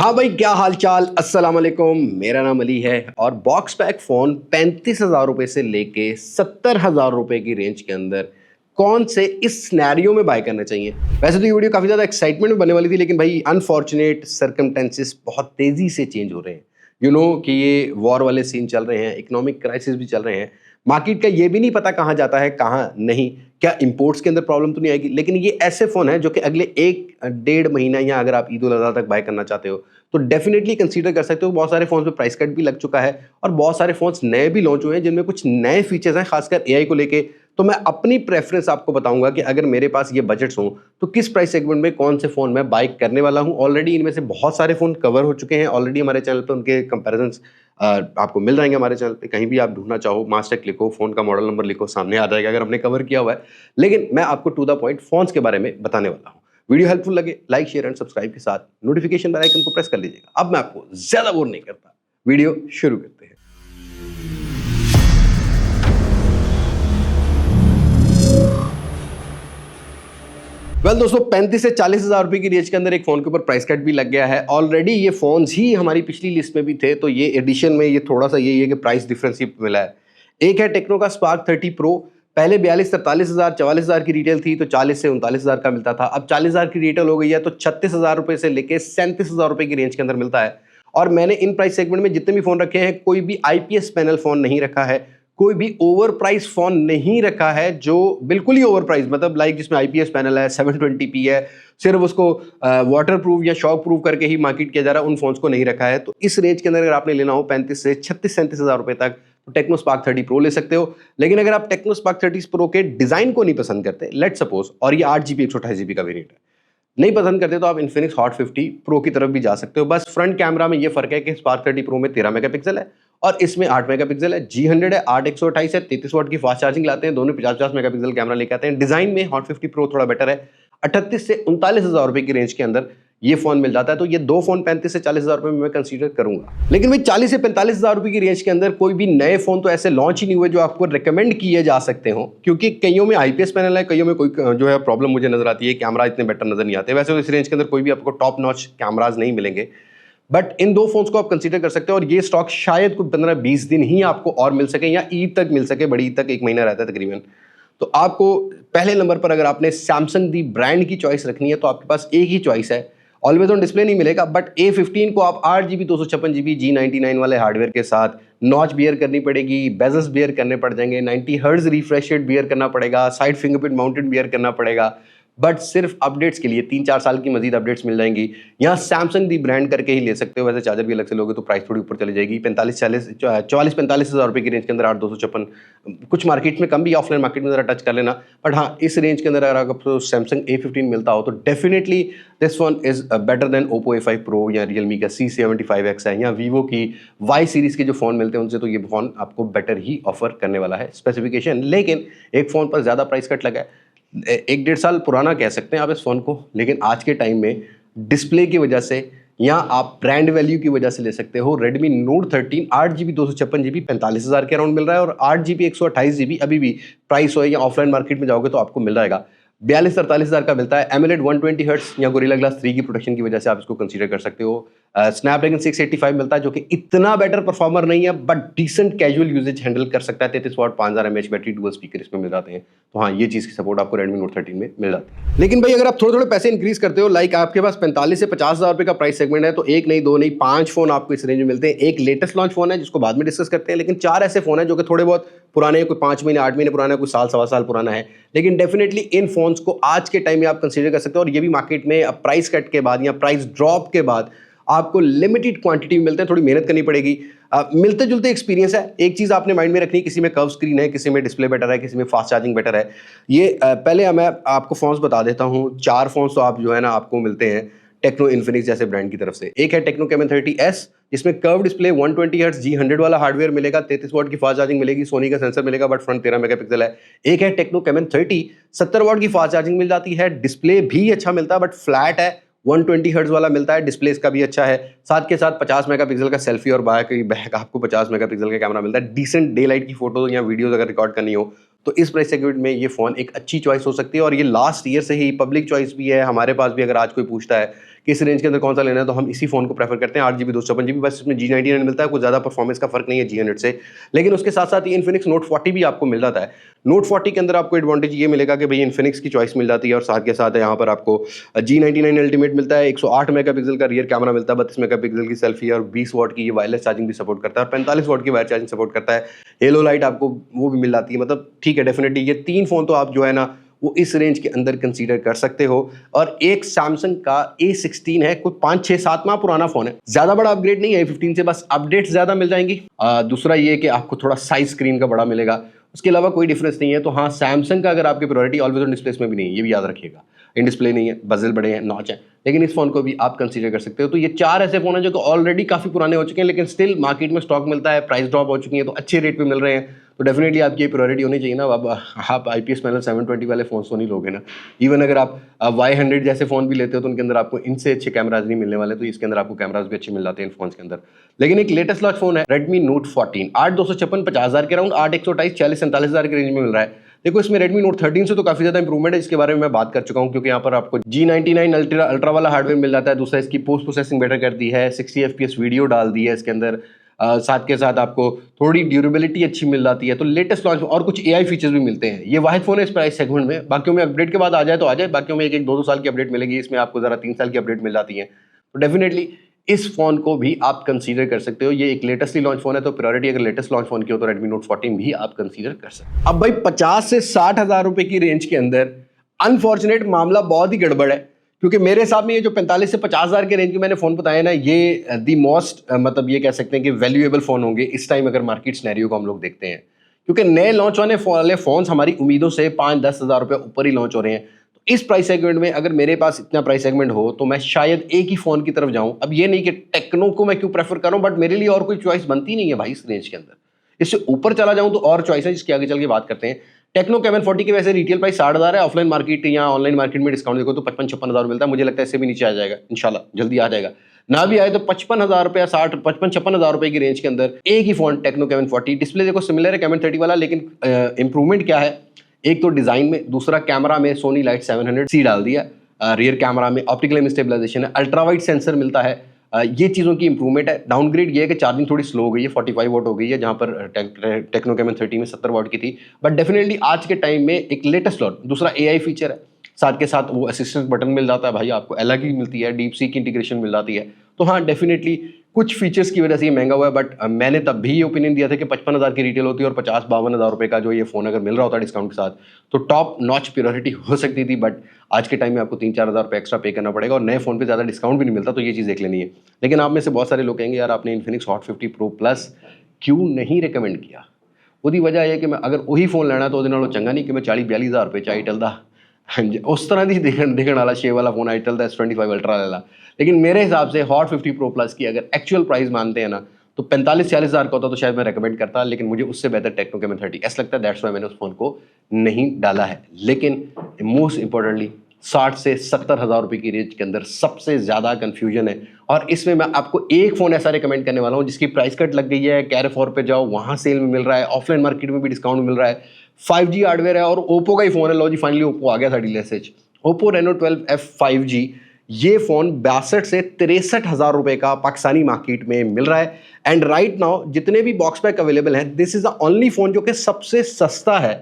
हाँ भाई, क्या हाल चाल। अस्सलाम वालेकुम। मेरा नाम अली है और बॉक्स पैक फ़ोन 35,000 रुपये से लेके 70,000 रुपये की रेंज के अंदर कौन से इस सिनेरियो में बाय करना चाहिए। वैसे तो ये वीडियो काफ़ी ज़्यादा एक्साइटमेंट में बनने वाली थी, लेकिन भाई अनफॉर्चुनेट सर्कमटेंसेस बहुत तेज़ी से चेंज हो रहे हैं। कि ये वॉर वाले सीन चल रहे हैं, इकोनॉमिक क्राइसिस भी चल रहे हैं। मार्केट का ये भी नहीं पता कहाँ जाता है कहाँ नहीं, क्या इंपोर्ट्स के अंदर प्रॉब्लम तो नहीं आएगी। लेकिन ये ऐसे फ़ोन हैं जो कि अगले 1 डेढ़ महीना या अगर आप ईद उल अज़हा तक बाय करना चाहते हो तो डेफिनेटली कंसीडर कर सकते हो। बहुत सारे फ़ोन्स पे प्राइस कट भी लग चुका है और बहुत सारे फ़ोन्स नए भी लॉन्च हुए हैं जिनमें कुछ नए फीचर्स हैं, खासकर एआई को लेके। तो मैं अपनी प्रेफरेंस आपको बताऊंगा कि अगर मेरे पास ये बजट्स हों तो किस प्राइस सेगमेंट में कौन से फ़ोन मैं बाय करने वाला हूं। ऑलरेडी इनमें से बहुत सारे फ़ोन कवर हो चुके हैं ऑलरेडी हमारे चैनल पे, उनके कंपैरिजंस आपको मिल जाएंगे हमारे चैनल पे। कहीं भी आप ढूंढना चाहो मास्टेक लिखो, फ़ोन का मॉडल नंबर लिखो, सामने आ जाएगा अगर हमने कवर किया हुआ है। लेकिन मैं आपको टू द पॉइंट फ़ोन्स के बारे में बताने वाला हूँ। वीडियो हेल्पफुल लगे लाइक शेयर एंड सब्सक्राइब के साथ नोटिफिकेशन बेल आइकन को प्रेस कर लीजिएगा। अब मैं आपको ज्यादा बोर नहीं करता, वीडियो शुरू करते हैं। दोस्तों 35 से 40,000 रुपए की रेंज के अंदर एक फोन के ऊपर प्राइस कट भी लग गया है ऑलरेडी। ये फोन्स ही हमारी पिछली लिस्ट में भी थे, तो ये एडिशन में ये थोड़ा सा यही है कि प्राइस डिफरेंस ही मिला है। एक है टेक्नो का स्पार्क 30 प्रो। पहले 42-43,000 44,000 की रिटेल थी, तो 40 से 39,000 का मिलता था। अब 40,000 की रिटेल हो गई है, तो 36,000 रुपए से लेके 37,000 रुपए की रेंज के अंदर मिलता है। और मैंने इन प्राइस सेगमेंट में जितने भी फोन रखे हैं, कोई भी आईपीएस पैनल फोन नहीं रखा है, कोई भी ओवर प्राइस फोन नहीं रखा है जो बिल्कुल ही ओवर प्राइस, मतलब लाइक जिसमें आईपीएस पैनल है, 720p है, सिर्फ उसको वाटर प्रूफ या शॉक प्रूफ करके ही मार्केट किया जा रहा है, उन फोन्स को नहीं रखा है। तो इस रेंज के अंदर अगर आपने लेना हो 35 से 36-37,000 रुपए तक, तो टेक्नो स्पार्क 30 प्रो ले सकते हो। लेकिन अगर आप टेक्नो स्पार्क 30 प्रो के डिजाइन को नहीं पसंद करते, लेट सपोज, और ये 8GB 128GB का वेरिएंट है, नहीं पसंद करते, तो आप इन्फिनिक्स हॉट 50 प्रो की तरफ भी जा सकते हो। बस फ्रंट कैमरा में ये फर्क है कि स्पार्क 30 प्रो में 13 मेगापिक्सल है और इसमें 8 मेगापिक्सल है। G100 है, 8 128 है, 33 वाट की फास्ट चार्जिंग लाते हैं, दोनों 50-50 मेगापिक्सल कैमरा लेके आते हैं। डिजाइन में हॉट 50 प्रो थोड़ा बेटर है। 38 से 39,000 रुपए की रेंज के अंदर ये फोन मिल जाता है। तो ये दो फोन 35 से 40,000 रुपए में मैं कंसीडर करूंगा। लेकिन भाई 40 से 45,000 रुपए की रेंज के अंदर कोई भी नए फोन तो ऐसे लॉन्च ही नहीं हुए जो आपको रिकमेंड किए जा सकते हो, क्योंकि कईयों में आईपीएस पैनल है, कईयों में कोई जो है प्रॉब्लम मुझे नजर आती है, कैमरा इतने बेटर नजर नहीं आते। वैसे तो इस रेंज के अंदर कोई भी आपको टॉप नॉच कैमराज नहीं मिलेंगे, बट इन दो फोन्स को आप कंसीडर कर सकते हो। और ये स्टॉक शायद कुछ 15-20 दिन ही आपको और मिल सके, या ईद तक मिल सके, बड़ी ईद तक 1 महीना रहता है तकरीबन। तो आपको पहले नंबर पर अगर आपने सैमसंग दी ब्रांड की चॉइस रखनी है, तो आपके पास एक ही चॉइस है। ऑलवेज ऑन डिस्प्ले नहीं मिलेगा, बट A15 को आप 8GB 256GB G99 वाले हार्डवेयर के साथ नॉच बियर करनी पड़ेगी, बेजल्स बियर करने पड़ जाएंगे, 90 हर्ट्ज रिफ्रेश रेट बियर करना पड़ेगा, साइड फिंगरप्रिंट माउंटेड बियर करना पड़ेगा, बट सिर्फ अपडेट्स के लिए 3-4 साल की मजीद अपडेट्स मिल जाएंगी। यहाँ सैमसंग दी ब्रांड करके ही ले सकते हो। वैसे चार्जर भी अलग से लोगे तो प्राइस थोड़ी ऊपर चली जाएगी। 44-45,000 रुपए की रेंज के अंदर 8 256, कुछ मार्केट में कम भी, ऑफलाइन मार्केट में जरा टच कर लेना। बट हाँ, इस रेंज के अंदर अगर आपको सैमसंग A15 मिलता हो तो definitely this one is better than Oppo A5 pro या रियलमी का C75X है, या वीवो की Y सीरीज के जो फोन मिलते हैं उनसे तो ये फोन आपको बेटर ही ऑफर करने वाला है स्पेसिफिकेशन। लेकिन एक फोन पर ज्यादा प्राइस कट लगा है, 1-1.5 साल पुराना कह सकते हैं आप इस फोन को, लेकिन आज के टाइम में डिस्प्ले की वजह से या आप ब्रांड वैल्यू की वजह से ले सकते हो। Redmi Note 13 8GB 256GB 45,000 के अराउंड मिल रहा है, और 8GB 128GB अभी भी प्राइस हो या ऑफलाइन मार्केट में जाओगे तो आपको मिल जाएगा 42-43,000 का मिलता है। एमोलेड 120 हर्ट्ज या गोरिल्ला ग्लास 3 की प्रोटेक्शन की वजह से आप इसको कंसीडर कर सकते हो। स्नैपड्रैगन 685 मिलता है, जो कि इतना बेटर परफॉर्मर नहीं है, but decent casual usage handle कर सकता है। 33 watt 5000 mAh battery, dual speaker इसमें मिल जाते हैं। तो हाँ, ये चीज़ की सपोर्ट आपको Redmi Note 13 में मिल जाती है। लेकिन भाई अगर आप थोड़े थोड़े पैसे इंक्रीज करते हो, लाइक आपके पास 45 से 50,000 रुपए का प्राइस सेगमेंट है, तो एक नहीं, दो नहीं, 5 फोन आपको इस रेंज में मिलते हैं। एक लेटेस्ट लॉन्च फोन है जिसको बाद में डिस्कस करते हैं, लेकिन 4 ऐसे फोन है जो कि थोड़े बहुत पुराने हैं, कोई 5 महीने 8 महीने पुराना है, कोई साल सवा साल पुराना है। लेकिन डेफिनेटली इन फोन्स को आज के टाइम में आप कंसीडर कर सकते हो, और ये भी मार्केट में अब प्राइस कट के बाद या प्राइस ड्रॉप के बाद आपको लिमिटेड क्वांटिटी में मिलते हैं। थोड़ी मेहनत करनी पड़ेगी। मिलते जुलते एक्सपीरियंस है। एक चीज़ आपने माइंड में रखनी है, किसी में कर्व स्क्रीन है, किसी में डिस्प्ले बेटर है, किसी में फास्ट चार्जिंग बेटर है। ये पहले मैं आपको फोन्स बता देता हूँ। 4 फोन्स तो आप जो है ना आपको मिलते हैं टेक्नो इन्फिनिक्स जैसे ब्रांड की तरफ से। एक है टेक्नो कैमन 30S, जिसमें कर्व डिस्प्ले 120 हर्ट्ज G100 वाला हार्डवेयर मिलेगा, 33 वाट की फास्ट चार्जिंग मिलेगी, सोनी का सेंसर मिलेगा, बट फ्रंट 13 मेगापिक्सल है। एक है टेक्नो कैमन 30, 70 वाट की फास्ट चार्जिंग मिल जाती है, डिस्प्ले भी अच्छा मिलता है, बट फ्लैट है, 120 हर्ट्ज वाला मिलता है, डिस्प्ले इसका भी अच्छा है। साथ के साथ 50 मेगापिक्सल का सेल्फी और बैक आपको 50 मेगापिक्सल का कैमरा मिलता है। डिसेंट डे लाइट की फोटो या वीडियोस अगर रिकॉर्ड करनी हो तो इस प्राइस सेगमेंट में ये फ़ोन एक अच्छी चॉइस हो सकती है। और ये लास्ट ईयर से ही पब्लिक चॉइस भी है। हमारे पास भी अगर आज कोई पूछता है कि इस रेंज के अंदर कौन सा लेना है, तो हम इसी फोन को प्रेफर करते हैं। 8GB 256GB, बस इसमें G99 मिलता है, कुछ ज़्यादा परफॉर्मेंस का फर्क नहीं है G100 से। लेकिन उसके साथ साथ ये इन्फिनिक्स नोट 40 भी आपको मिल जाता है। नोट 40 के अंदर आपको एडवांटेज ये मिलेगा कि भाई इन्फिनिक्स की चॉइस मिल जाती है, और साथ के साथ यहाँ पर आपको G99 अल्टीमेट मिलता है, 108 मेगापिक्सल का रियर कैमरा मिलता है, 32 मेगापिक्सल की सेल्फी, और 20 वाट की ये वायरलेस चार्जिंग भी सपोर्ट करता है, और 45 वाट की वायर चार्जिंग सपोर्ट करता है। हेलो लाइट आपको वो भी मिल जाती है। मतलब ठीक है, डेफिनेटली ये 3 फोन तो आप जो है ना वो इस रेंज के अंदर कंसीडर कर सकते हो। और एक सैमसंग का A16 है, कोई 5-6-7 माह पुराना फोन है, ज्यादा बड़ा अपग्रेड नहीं है A15 से, बस अपडेट्स ज्यादा मिल जाएंगी। दूसरा ये कि आपको थोड़ा साइज स्क्रीन का बड़ा मिलेगा, उसके अलावा कोई डिफरेंस नहीं है। तो हाँ, सैमसंग का अगर आपकी प्रायोरिटी ऑलवेज ऑन डिस्प्लेस में भी नहीं है, ये भी याद रखिएगा, इन डिस्प्ले नहीं है, बजल बड़े हैं, नॉच है, लेकिन इस फोन को भी आप कंसीडर कर सकते हो। तो ये 4 ऐसे फोन हैं जो कि ऑलरेडी काफी पुराने हो चुके हैं, लेकिन स्टिल मार्केट में स्टॉक मिलता है, प्राइस ड्रॉप हो चुकी है, तो अच्छे रेट पे मिल रहे हैं। तो डेफिनेटली आपकी प्रायोरिटी होनी चाहिए ना। अब आप IPS पैनल 720 वाले फोन तो नहीं लोगे ना। इवन अगर आप Y100 जैसे फोन भी लेते हो तो उनके अंदर आपको इनसे अच्छे कैमराज नहीं मिलने वाले, तो इसके अंदर आपको कैमराज भी अच्छे मिल जाते हैं इन फोन के अंदर। लेकिन एक लेटेस्ट लॉन्च फोन है Redmi Note 14, 8/256 50,000 के राउंड, 8/128 40-47,000 के रेंज में मिल रहा है। देखो, इसमें Redmi Note 13 से तो काफी ज्यादा इंप्रूवमेंट है, इसके बारे में मैं बात कर चुका हूं, क्योंकि यहाँ पर आपको G99 अल्ट्रा वाला हार्डवेयर मिल जाता है। दूसरा, इसकी पोस्ट प्रोसेसिंग बेटर कर दी है, 60 FPS वीडियो डाल दी है इसके अंदर, साथ के साथ आपको थोड़ी ड्यूरेबिलिटी अच्छी मिल जाती है। तो लेटेस्ट लॉन्च और कुछ AI फीचर्स भी मिलते हैं। ये वाहिद फोन है इस प्राइस सेगमेंट में, बाकियों में अपडेट के बाद आ जाए तो आ जाए, बाकियों में 1-1 2-2 साल की अपडेट मिलेगी, इसमें आपको जरा 3 साल की अपडेट मिल जाती है। तो डेफिनेटली इस फोन को भी आप कंसीडर कर सकते हो। ये एक लेटेस्टली लॉन्च फोन है, तो प्रायोरिटी अगर लेटेस्ट लॉन्च फोन की हो तो Redmi Note 14 भी आप कंसीडर कर सकते हो। अब भाई 50 से 60,000 रुपए की रेंज के अंदर अनफॉर्चुनेट मामला बहुत ही गड़बड़ है, क्योंकि मेरे हिसाब में ये जो 45 से 50,000 के रेंज के मैंने फोन बताया ना, ये दी मोस्ट मतलब ये कह सकते हैं कि वैल्यूएबल फोन होंगे इस टाइम अगर मार्केट सिनेरियो को हम लोग देखते हैं। क्योंकि नए लॉन्च होने वाले फोन्स हमारी उम्मीदों से 5-10 हज़ार रुपये ऊपर ही लॉन्च हो रहे हैं। तो इस प्राइस सेगमेंट में अगर मेरे पास इतना प्राइस सेगमेंट हो तो मैं शायद एक ही फोन की तरफ जाऊं। अब ये नहीं कि टेक्नो को मैं क्यों प्रेफर कर रहा हूं, बट मेरे लिए और कोई चॉइस बनती नहीं है भाई इस रेंज के अंदर। इससे ऊपर चला जाऊं तो और चॉइस है, जिसके आगे चल के बात करते हैं। टेक्नो Camon 40 के वैसे रिटेल प्राइस 60,000 है, ऑफलाइन मार्केट या ऑनलाइन मार्केट में डिस्काउंट देखो तो 55-56 हज़ार मिलता है। मुझे लगता है इससे भी नीचे आ जाएगा, इंशाल्लाह जल्दी आ जाएगा। ना भी आए तो 55,000 रुपया 55-56 हज़ार रुपए की रेंज के अंदर एक ही फोन टेक्नो Camon 40। डिस्प्ले देखो सिमिलर है Camon 30 वाला, लेकिन इंप्रूवमेंट क्या है, एक तो डिजाइन में, दूसरा कैमरा में सोनी लाइट 700C डाल दिया, रियर कैमरा में ऑप्टिकल इमेज स्टेबलाइजेशन है, अल्ट्रा वाइड सेंसर मिलता है। ये चीज़ों की इंप्रूवमेंट है। डाउनग्रेड ये है कि चार्जिंग थोड़ी स्लो हो गई है, 45 वाट हो गई है, जहाँ पर टेक्नो Camon 30 में 70 वाट की थी। बट डेफिनेटली आज के टाइम में एक लेटेस्ट लॉन्च, दूसरा AI फीचर है, साथ के साथ वो असिस्टेंट बटन मिल जाता है भाई, आपको अलग ही मिलती है, डीप सी की इंटीग्रेशन मिल जाती है। तो हाँ, डेफिनेटली कुछ फीचर्स की वजह से ये महंगा हुआ है, बट मैंने तब भी ये ओपिनियन दिया था कि 55,000 की रिटेल होती है और 50-52 हज़ार रुपये का जो ये फ़ोन अगर मिल रहा होता है डिस्काउंट के साथ तो टॉप नॉच प्रायोरिटी हो सकती थी। बट आज के टाइम में आपको 3-4 हज़ार रुपये एक्स्ट्रा पे करना पड़ेगा और नए फ़ोन पे ज़्यादा डिस्काउंट भी नहीं मिलता, तो ये चीज़ देख लेनी है। लेकिन आप में से बहुत सारे लोग कहेंगे यार आपने इन्फिनिक्स हॉट 50 प्रो प्लस क्यों नहीं रिकमेंड किया। उसकी वजह यह कि मैं अगर वही फोन लेना तो वो चंगा नहीं कि मैं 40-42 हज़ार रुपये चाहे चलता, हाँ जी, उस तरह की दिखने वाला शेप वाला फोन आई चलता S25 अल्ट्रा वाला। लेकिन मेरे हिसाब से हॉट 50 प्रो प्लस की अगर एक्चुअल प्राइस मानते हैं ना तो 45-40 हज़ार का होता तो शायद मैं रेकमेंड करता, लेकिन मुझे उससे बेहतर टेक्नो Camon 30S लगता है, दैट्स वाई मैंने उस फोन को नहीं डाला है। लेकिन मोस्ट इंपॉर्टेंटली 60 से 70 हज़ार रुपये की रेंज के अंदर सबसे ज़्यादा कन्फ्यूजन है, और इसमें मैं आपको एक फ़ोन ऐसा रिकमेंड करने वाला हूँ जिसकी प्राइस कट लग गई है, कैरेफोर पे जाओ वहाँ सेल में मिल रहा है, ऑफलाइन मार्केट में भी डिस्काउंट मिल रहा है, 5G हार्डवेयर है और ओप्पो का ही फ़ोन है। लो जी, फाइनली ओप्पो आ गया था डीएलएसएच, ओप्पो Reno 12F 5G। ये फ़ोन 62 से 63 हज़ार रुपये का पाकिस्तानी मार्केट में मिल रहा है। एंड राइट नाउ जितने भी बॉक्स पैक अवेलेबल हैं, this is the only phone जो कि सबसे सस्ता है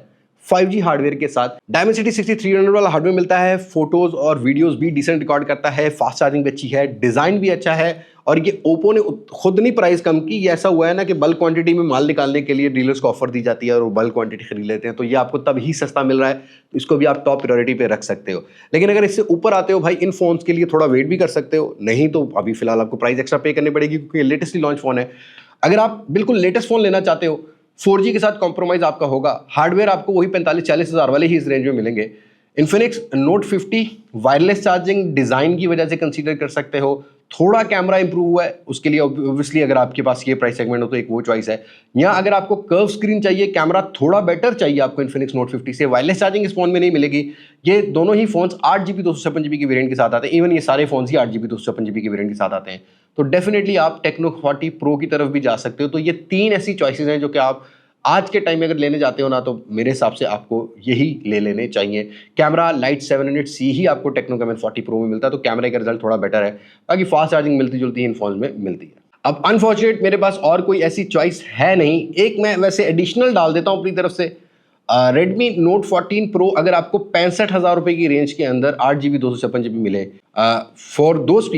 5G हार्डवेयर के साथ। Dimensity 6300 वाला हार्डवेयर मिलता है, फोटोज और वीडियोस भी डिसेंट रिकॉर्ड करता है, फास्ट चार्जिंग भी अच्छी है, डिजाइन भी अच्छा है। और ये ओप्पो ने खुद नहीं प्राइस कम की, ये ऐसा हुआ है ना कि बल्क क्वांटिटी में माल निकालने के लिए डीलर्स को ऑफर दी जाती है और वो बल्क क्वांटिटी खरीद लेते हैं, तो ये आपको तब ही सस्ता मिल रहा है, तो इसको भी आप टॉप प्रायोरिटी पे रख सकते हो। लेकिन अगर इससे ऊपर आते हो भाई, इन फोन्स के लिए थोड़ा वेट भी कर सकते हो, नहीं तो अभी फिलहाल आपको प्राइस एक्स्ट्रा पे करनी पड़ेगी क्योंकि ये लेटेस्टली लॉन्च फोन है। अगर आप बिल्कुल लेटेस्ट फोन लेना चाहते हो, 4G के साथ कॉम्प्रोमाइज आपका होगा, हार्डवेयर आपको वही 45-40 हज़ार वाले ही इस रेंज में मिलेंगे। Infinix note 50 wireless charging design की वजह से कंसीडर कर सकते हो। थोड़ा कैमरा इंप्रूव हुआ है, उसके लिए ऑब्वियसली अगर आपके पास ये प्राइस सेगमेंट हो तो एक वो चॉइस है। या अगर आपको कर्व स्क्रीन चाहिए, कैमरा थोड़ा बेटर चाहिए आपको इन्फिनिक्स नोट 50 से, वायरलेस चार्जिंग इस फोन में नहीं मिलेगी। ये दोनों ही फोन्स 8GB 256GB की वेरिएंट के साथ आते हैं, इवन ये सारे फोन्स ही 8GB 256GB की वेरिएंट के साथ आते हैं। तो डेफिनेटली आप टेक्नो 40 प्रो की तरफ भी जा सकते हो। तो ये तीन ऐसी चॉइसेस हैं जो कि आप आज के टाइम में अगर लेने जाते हो ना, तो मेरे हिसाब से आपको यही ले लेने चाहिए। कैमरा लाइट 700C ही आपको टेक्नो कैमन 40 प्रो में मिलता है, तो कैमरे का रिजल्ट थोड़ा बेटर है। बाकी फास्ट चार्जिंग मिलती जुलती इन फोन में मिलती है। अब अनफॉर्चुनेट मेरे पास और कोई ऐसी चॉइस है नहीं। एक मैं वैसे एडिशनल डाल देता हूँ अपनी तरफ से। रेडमी नोट 14 प्रो अगर आपको 65,000 रुपये की रेंज के अंदर 8 GB 256 GB मिले, फॉर दोज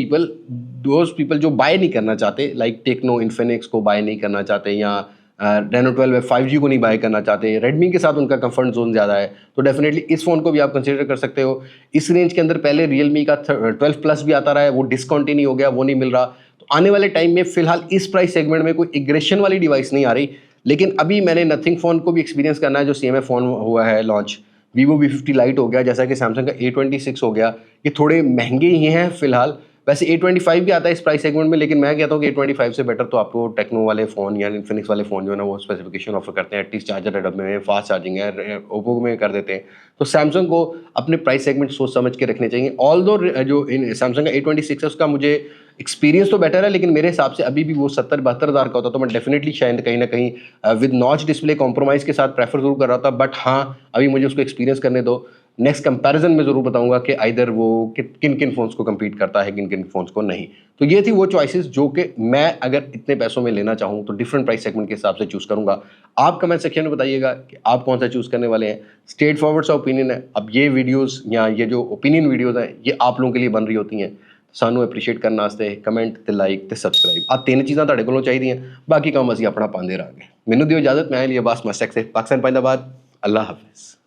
पीपल जो बाय नहीं करना चाहते, लाइक टेक्नो इन्फिनिक्स को बाय नहीं करना चाहते, या रेनो 12 5G को नहीं बाय करना चाहते, रेडमी के साथ उनका कंफर्ट जोन ज़्यादा है, तो डेफिनेटली इस फ़ोन को भी आप कंसिडर कर सकते हो। इस रेंज के अंदर पहले रियलमी का 12 प्लस भी आता रहा है, वो डिसकंटिन्यू हो गया, वो नहीं मिल रहा। तो आने वाले टाइम में फिलहाल इस प्राइस सेगमेंट में कोई एग्रेशन वाली डिवाइस नहीं आ रही। लेकिन अभी मैंने नथिंग फ़ोन को भी एक्सपीरियंस करना है, जो CMA फ़ोन हुआ है लॉन्च। Vivo V50 Lite हो गया, जैसा कि सैमसंग का A26 हो गया, ये थोड़े महंगे ही हैं फिलहाल। वैसे A25 भी आता है इस प्राइस सेगमेंट में, लेकिन मैं कहता हूँ कि A25 से बेटर तो आपको टेक्नो वाले फ़ोन या इन्फिनिक्स वाले फ़ोन जो है ना, वो स्पेसिफिकेशन ऑफर करते हैं। एटलीस्ट चार्जर है डब्बे में, फास्ट चार्जिंग है, ओप्पो में कर देते हैं। तो सैमसंग को अपने प्राइस सेगमेंट सोच समझ के रखने चाहिए। ऑल्दो जो सैमसंग का A26 है उसका मुझे एक्सपीरियंस तो बेटर है, लेकिन मेरे हिसाब से अभी भी वो 70-72 हज़ार का होता, तो मैं डेफिनेटली शायद कहीं ना कहीं विद नॉच डिस्प्ले कॉम्प्रोमाइज़ के साथ प्रेफर जरूर कर रहा था। बट हाँ, अभी मुझे उसको एक्सपीरियंस करने दो। नेक्स्ट कंपैरिजन में ज़रूर बताऊंगा कि आइदर वो किन किन फ़ोन्स को compete करता है, किन किन फ़ोन्स को नहीं। तो ये थी वो चॉइसेस जो कि मैं अगर इतने पैसों में लेना चाहूँ तो डिफरेंट प्राइस सेगमेंट के हिसाब से चूज़ करूँगा। आप कमेंट सेक्शन में बताइएगा कि आप कौन सा चूज़ करने वाले हैं। स्ट्रेट फॉरवर्ड सा ओपिनियन है। अब ये वीडियोज़ या ये जो ओपिनियन वीडियोज़ हैं, ये आप लोगों के लिए बन रही होती हैं। सानू एप्रीशिएट करने वास्ते कमेंट ते लाइक ते सब्सक्राइब आ तीन चीज़ां तुहाडे कोलों चाहीदियां। बाकी काम असीं अपना पांदे रहांगे। मैनूं दिओ इजाज़त। मैं इलियास मस्टक से पाकिस्तान पाइंदाबाद। अल्लाह हाफिज़।